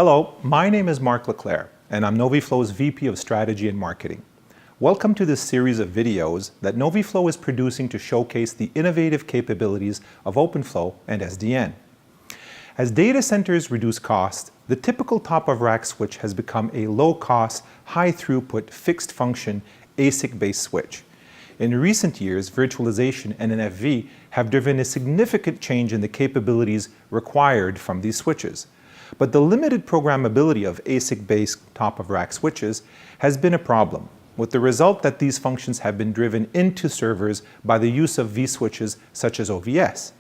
Hello, my name is Mark Leclerc, and I'm NoviFlow's VP of Strategy and Marketing. Welcome to this series of videos that NoviFlow is producing to showcase the innovative capabilities of OpenFlow and SDN. As data centers reduce costs, the typical top-of-rack switch has become a low-cost, high-throughput, fixed-function, ASIC-based switch. In recent years, virtualization and NFV have driven a significant change in the capabilities required from these switches. But the limited programmability of ASIC-based top-of-rack switches has been a problem, with the result that these functions have been driven into servers by the use of vSwitches such as OVS.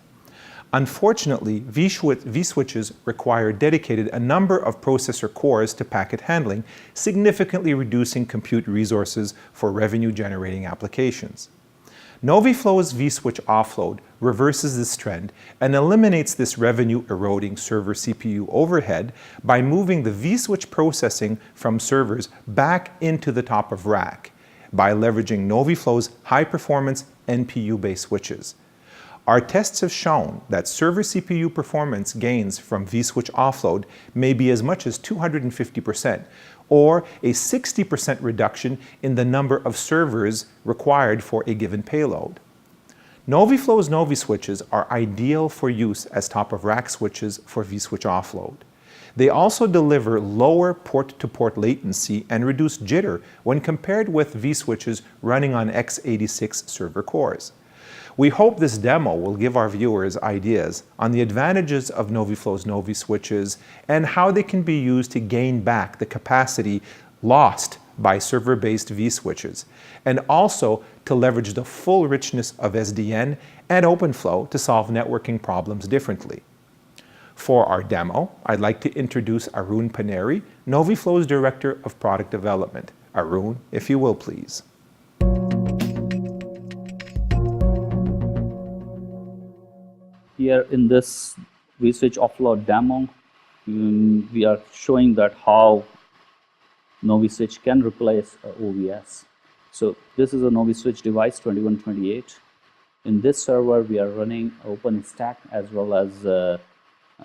Unfortunately, vSwitches require dedicated a number of processor cores to packet handling, significantly reducing compute resources for revenue-generating applications. NoviFlow's vSwitch Offload reverses this trend and eliminates this revenue-eroding server CPU overhead by moving the vSwitch processing from servers back into the top of rack by leveraging NoviFlow's high-performance NPU-based switches. Our tests have shown that server CPU performance gains from vSwitch Offload may be as much as 250%, or a 60% reduction in the number of servers required for a given payload. NoviFlow's NoviSwitches are ideal for use as top-of-rack switches for vSwitch Offload. They also deliver lower port-to-port latency and reduce jitter when compared with vSwitches running on x86 server cores. We hope this demo will give our viewers ideas on the advantages of NoviFlow's NoviSwitches and how they can be used to gain back the capacity lost by server-based vSwitches, and also to leverage the full richness of SDN and OpenFlow to solve networking problems differently. For our demo, I'd like to introduce Arun Paneri, NoviFlow's Director of Product Development. Arun, if you will, please. Here in this vSwitch Offload demo, we are showing that how NoviSwitch can replace OVS. So this is a NoviSwitch device 2128. In this server, we are running OpenStack as well as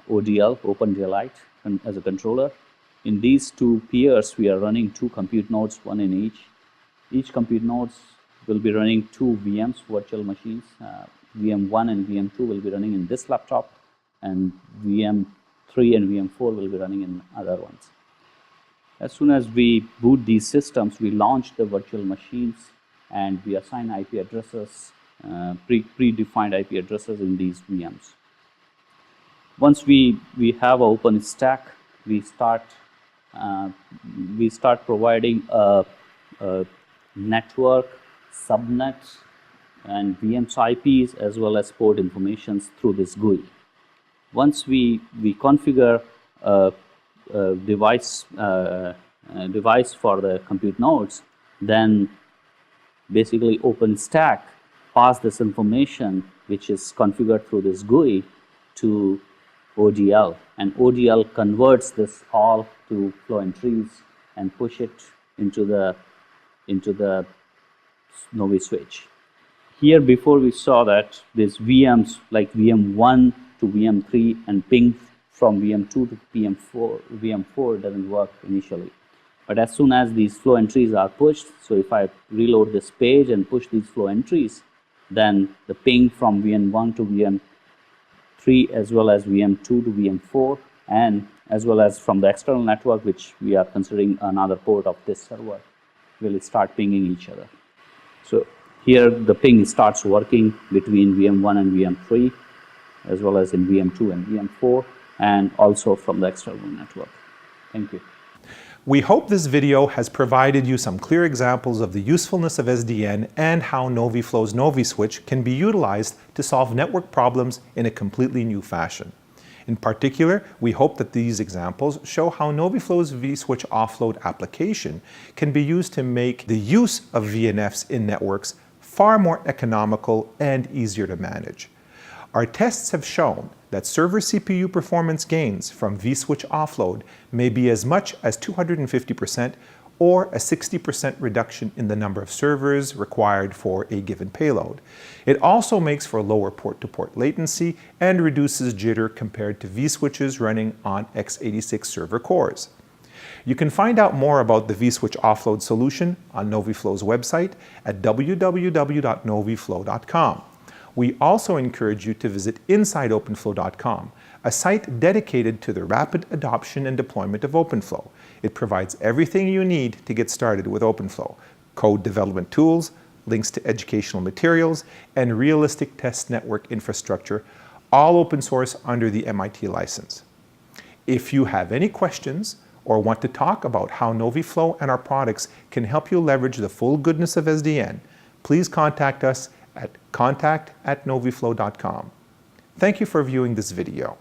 ODL, OpenDLite, as a controller. In these two peers, we are running two compute nodes, one in each. Each compute nodes will be running two VMs, virtual machines. VM1 and VM2 will be running in this laptop, and VM3 and VM4 will be running in other ones. As soon as we boot these systems, we launch the virtual machines and we assign IP addresses, predefined IP addresses in these VMs. Once we have an OpenStack, we start providing a network, subnet, and VM's IPs as well as port informations through this GUI. Once we configure a device for the compute nodes, then basically OpenStack pass this information, which is configured through this GUI, to ODL, and ODL converts this all to flow entries and push it into the NoviSwitch. Here before we saw that these VMs like VM1 to VM3 and ping from VM2 to VM4 doesn't work initially. But as soon as these flow entries are pushed, so if I reload this page and push these flow entries, then the ping from VM1 to VM3 as well as VM2 to VM4 and as well as from the external network, which we are considering another port of this server, will start pinging each other. So here the ping starts working between VM1 and VM3 as well as in VM2 and VM4 and also from the external network. Thank you. We hope this video has provided you some clear examples of the usefulness of SDN and how NoviFlow's NoviSwitch can be utilized to solve network problems in a completely new fashion. In particular, we hope that these examples show how NoviFlow's vSwitch Offload application can be used to make the use of VNFs in networks far more economical and easier to manage. Our tests have shown that server CPU performance gains from vSwitch Offload may be as much as 250% or a 60% reduction in the number of servers required for a given payload. It also makes for lower port-to-port latency and reduces jitter compared to vSwitches running on x86 server cores. You can find out more about the vSwitch offload solution on NoviFlow's website at www.noviflow.com. We also encourage you to visit InsideOpenFlow.com, a site dedicated to the rapid adoption and deployment of OpenFlow. It provides everything you need to get started with OpenFlow: code development tools, links to educational materials, and realistic test network infrastructure, all open source under the MIT license. If you have any questions or want to talk about how NoviFlow and our products can help you leverage the full goodness of SDN, please contact us at contact@noviflow.com. Thank you for viewing this video.